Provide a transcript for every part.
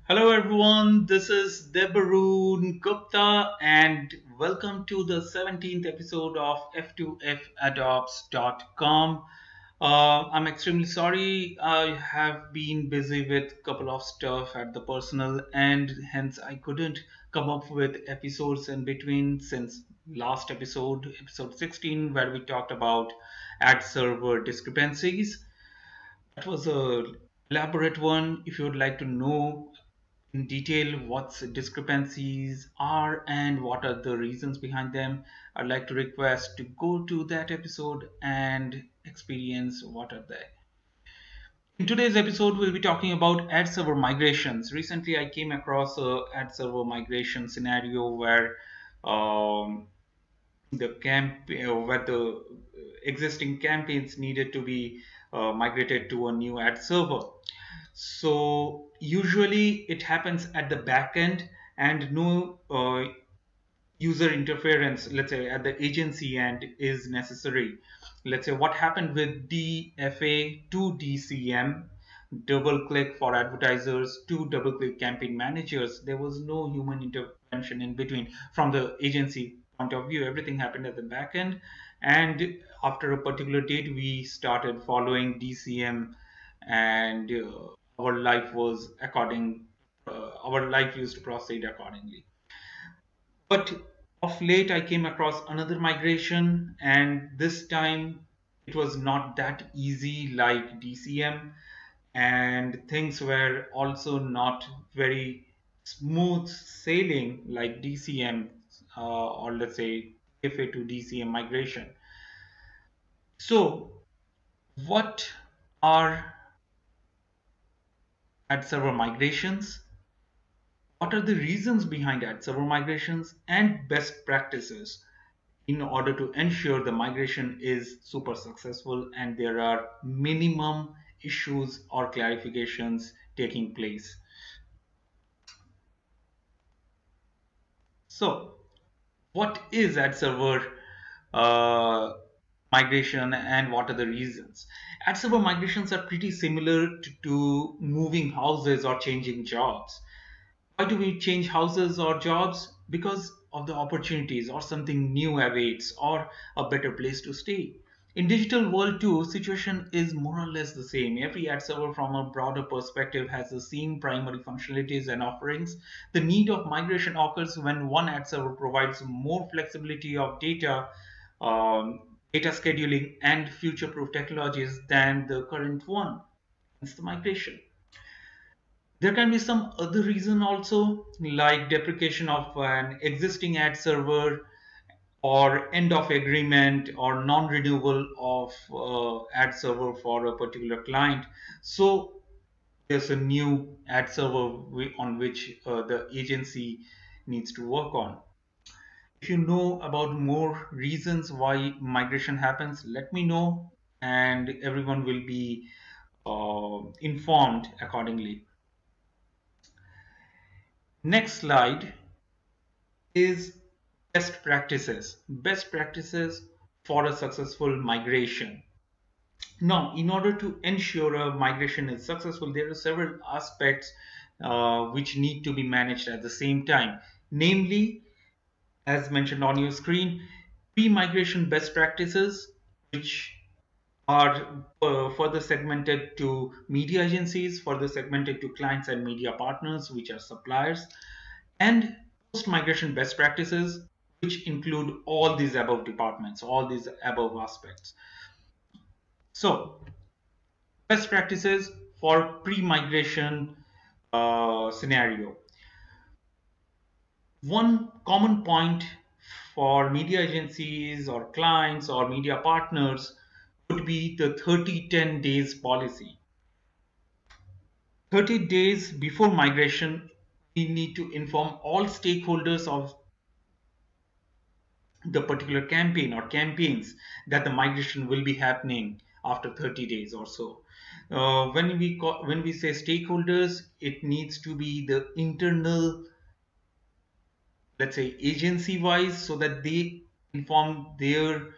Hello everyone, this is Debaroon Gupta and welcome to the 17th episode of F2Fadopts.com. I'm extremely sorry, I have been busy with a couple of stuff at the personal end, hence I couldn't come up with episodes in between since last episode 16, where we talked about ad server discrepancies. That was a elaborate one. If you would like to know in detail what discrepancies are and what are the reasons behind them, I'd like to request to go to that episode and experience what are they. In today's episode, we'll be talking about ad server migrations. Recently, I came across a ad server migration scenario where where the existing campaigns needed to be migrated to a new ad server. So usually it happens at the back end and no user interference, let's say at the agency end, is necessary. Let's say what happened with DFA to DCM, double click for advertisers to double click campaign managers. There was no human intervention in between from the agency point of view. Everything happened at the back end. And after a particular date, we started following DCM and our life was our life used to proceed accordingly. But of late, I came across another migration, and this time it was not that easy like DCM, and things were also not very smooth sailing like DCM or let's say FA to DCM migration. So, what are ad server migrations? What are the reasons behind ad server migrations and best practices in order to ensure the migration is super successful and there are minimum issues or clarifications taking place. So, what is ad server migration and what are the reasons? Ad server migrations are pretty similar to moving houses or changing jobs. Why do we change houses or jobs? Because of the opportunities or something new awaits or a better place to stay. In digital world too, situation is more or less the same. Every ad server from a broader perspective has the same primary functionalities and offerings. The need of migration occurs when one ad server provides more flexibility of data scheduling and future-proof technologies than the current one. Hence the migration. There can be some other reason also, like deprecation of an existing ad server or end of agreement or non-renewal of ad server for a particular client. So there's a new ad server on which the agency needs to work on. If you know about more reasons why migration happens, let me know and everyone will be informed accordingly. Next slide is best practices. Best practices for a successful migration. Now, in order to ensure a migration is successful, there are several aspects which need to be managed at the same time. Namely, as mentioned on your screen, pre-migration best practices, which are further segmented to media agencies, further segmented to clients and media partners, which are suppliers, and post-migration best practices, which include all these above departments, all these above aspects. So, best practices for pre-migration scenario. One common point for media agencies or clients or media partners would be the 30-10 days policy. 30 days before migration, we need to inform all stakeholders of the particular campaign or campaigns that the migration will be happening after 30 days or so. When we say stakeholders, it needs to be the internal, let's say agency wise, so that they inform their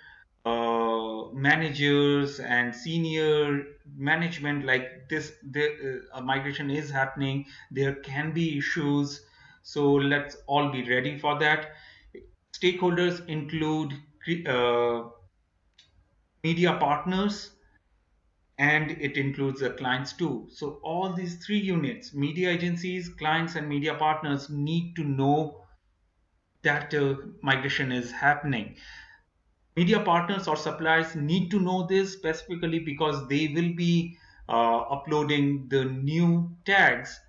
managers and senior management like this, migration is happening, there can be issues, so let's all be ready for that. Stakeholders include media partners, and it includes the clients too. So all these three units, media agencies, clients, and media partners, need to know that migration is happening. Media partners or suppliers need to know this specifically because they will be uploading the new tags,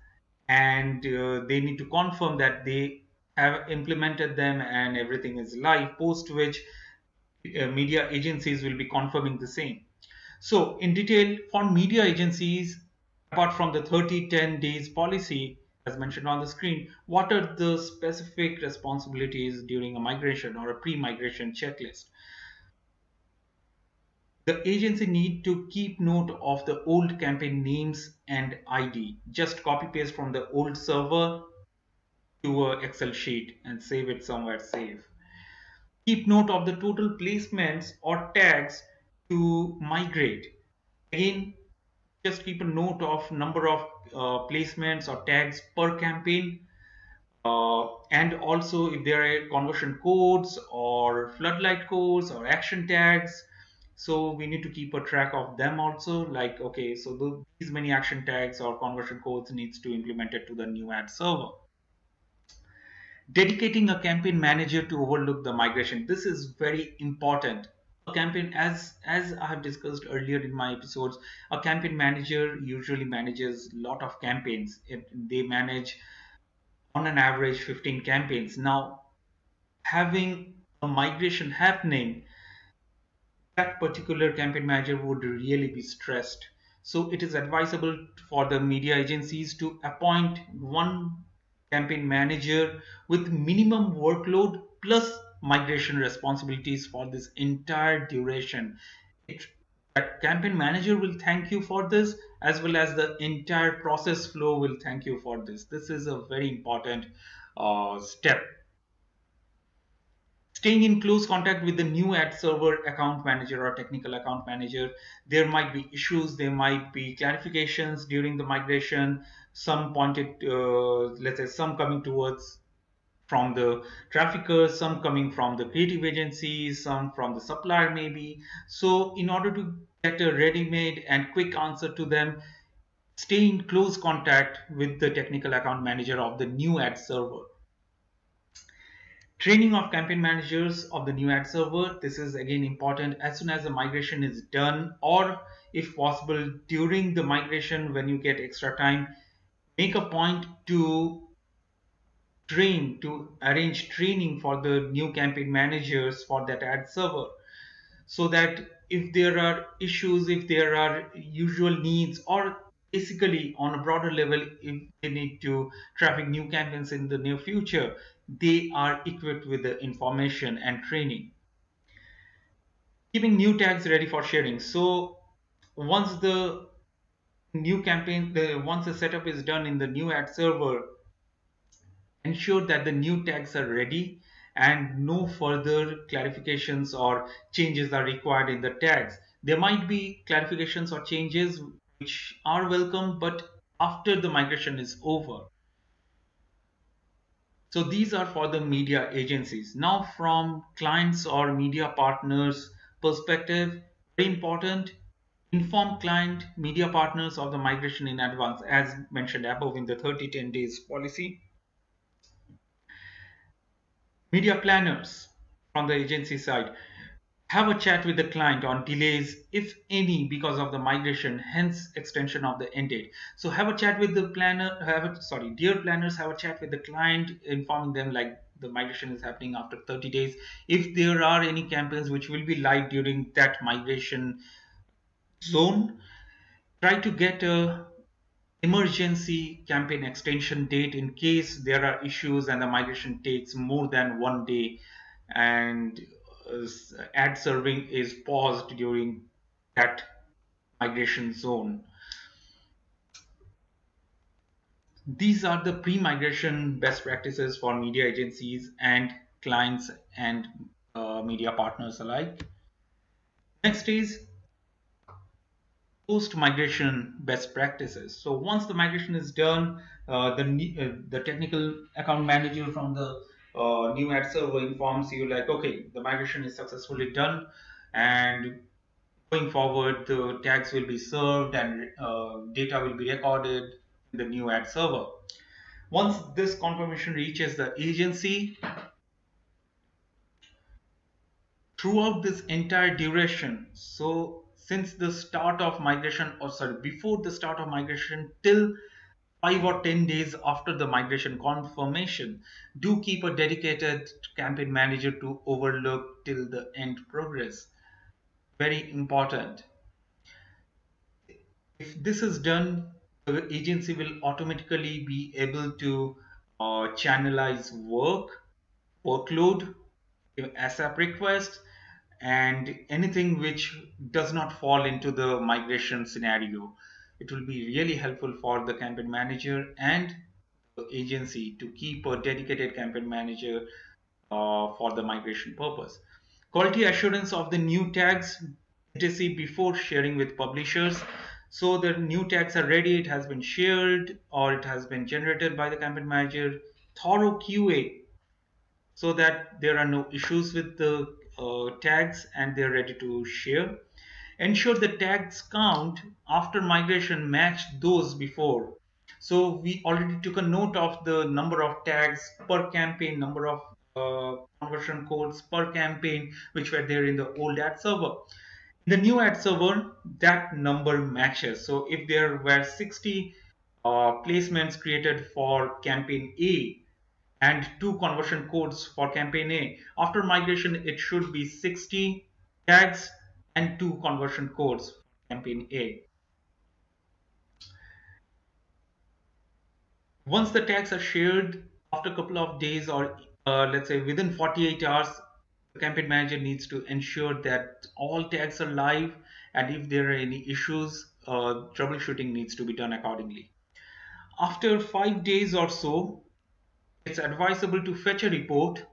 and they need to confirm that they have implemented them and everything is live, post which media agencies will be confirming the same. So, in detail, for media agencies, apart from the 30-10 days policy as mentioned on the screen, what are the specific responsibilities during a migration or a pre-migration checklist? The agency need to keep note of the old campaign names and ID. Just copy paste from the old server to a Excel sheet and save it somewhere safe. Keep note of the total placements or tags to migrate. Again, just keep a note of number of placements or tags per campaign, and also if there are conversion codes or floodlight codes or action tags, so we need to keep a track of them also, like okay, so these many action tags or conversion codes needs to implement it to the new ad server. Dedicating a campaign manager to overlook the migration, this is very important. A campaign, as I have discussed earlier in my episodes, a campaign manager usually manages a lot of campaigns. They manage on an average 15 campaigns. Now, having a migration happening, that particular campaign manager would really be stressed. So it is advisable for the media agencies to appoint one campaign manager with minimum workload plus migration responsibilities for this entire duration. It, that campaign manager will thank you for this, as well as the entire process flow will thank you for this. This is a very important step. Staying in close contact with the new ad server account manager or technical account manager. There might be issues, there might be clarifications during the migration, some pointed let's say some coming towards from the traffickers, some coming from the creative agencies, some from the supplier maybe. So in order to get a ready-made and quick answer to them, stay in close contact with the technical account manager of the new ad server. Training of campaign managers of the new ad server. This is again important as soon as the migration is done, or if possible during the migration when you get extra time, make a point to arrange training for the new campaign managers for that ad server, so that if there are issues, if there are usual needs, or basically on a broader level, if they need to traffic new campaigns in the near future, they are equipped with the information and training. Keeping new tags ready for sharing. So once the once the setup is done in the new ad server, ensure that the new tags are ready and no further clarifications or changes are required in the tags. There might be clarifications or changes which are welcome, but after the migration is over. So these are for the media agencies. Now from clients or media partners perspective, very important, inform client media partners of the migration in advance as mentioned above in the 30-10 days policy. Media planners from the agency side, have a chat with the client on delays, if any, because of the migration, hence extension of the end date. So have a chat with the planner, dear planners, have a chat with the client, informing them like the migration is happening after 30 days. If there are any campaigns which will be live during that migration zone, try to get a emergency campaign extension date in case there are issues and the migration takes more than 1 day, and ad serving is paused during that migration zone. These are the pre-migration best practices for media agencies and clients and media partners alike. Next is post migration best practices. So once the migration is done, the technical account manager from the new ad server informs you like, okay, the migration is successfully done, and going forward the tags will be served and data will be recorded in the new ad server. Once this confirmation reaches the agency, throughout this entire duration, so since the start of migration, or sorry, before the start of migration till 5 or 10 days after the migration confirmation, do keep a dedicated campaign manager to overlook till the end progress. Very important. If this is done, the agency will automatically be able to channelize workload, ASAP requests, and anything which does not fall into the migration scenario. It will be really helpful for the campaign manager and the agency to keep a dedicated campaign manager for the migration purpose. Quality assurance of the new tags, etc., before sharing with publishers. So the new tags are ready, it has been shared or it has been generated by the campaign manager. Thorough QA so that there are no issues with the tags and they're ready to share. Ensure the tags count after migration match those before. So we already took a note of the number of tags per campaign, number of conversion codes per campaign, which were there in the old ad server. In the new ad server, that number matches. So if there were 60 placements created for campaign A, and two conversion codes for campaign A. After migration, it should be 60 tags and two conversion codes for campaign A. Once the tags are shared after a couple of days, or let's say within 48 hours, the campaign manager needs to ensure that all tags are live, and if there are any issues, troubleshooting needs to be done accordingly. After 5 days or so, it's advisable to fetch a report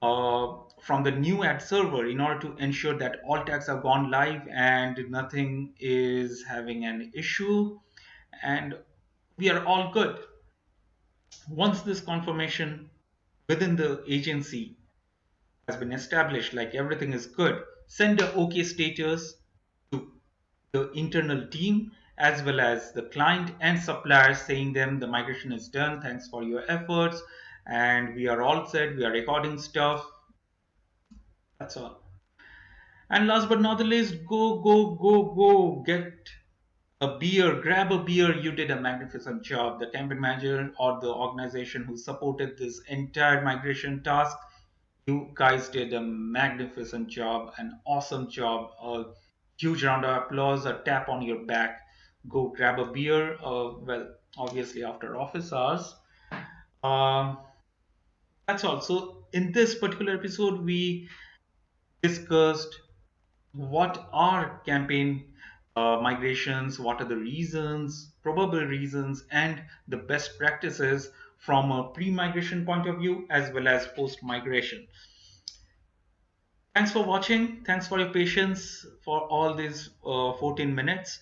from the new ad server in order to ensure that all tags have gone live and nothing is having an issue, and we are all good. Once this confirmation within the agency has been established, like everything is good, send a OK status to the internal team as well as the client and suppliers, saying them the migration is done, thanks for your efforts, and we are all set, we are recording stuff. That's all. And last but not the least, go, get a beer, grab a beer. You did a magnificent job. The campaign manager or the organization who supported this entire migration task, you guys did a magnificent job, an awesome job. A huge round of applause, a tap on your back. Go grab a beer. Well, obviously after office hours. Um, that's all. So in this particular episode, we discussed what are campaign migrations, what are the reasons, probable reasons, and the best practices from a pre-migration point of view as well as post-migration. Thanks for watching. Thanks for your patience for all these 14 minutes.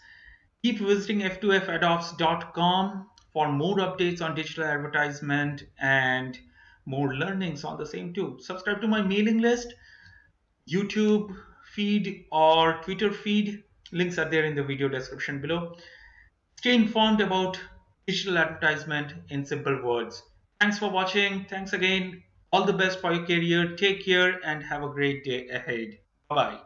Keep visiting f2fadops.com for more updates on digital advertisement and more learnings on the same too. Subscribe to my mailing list, YouTube feed or Twitter feed. Links are there in the video description below. Stay informed about digital advertisement in simple words. Thanks for watching. Thanks again. All the best for your career. Take care and have a great day ahead. Bye bye.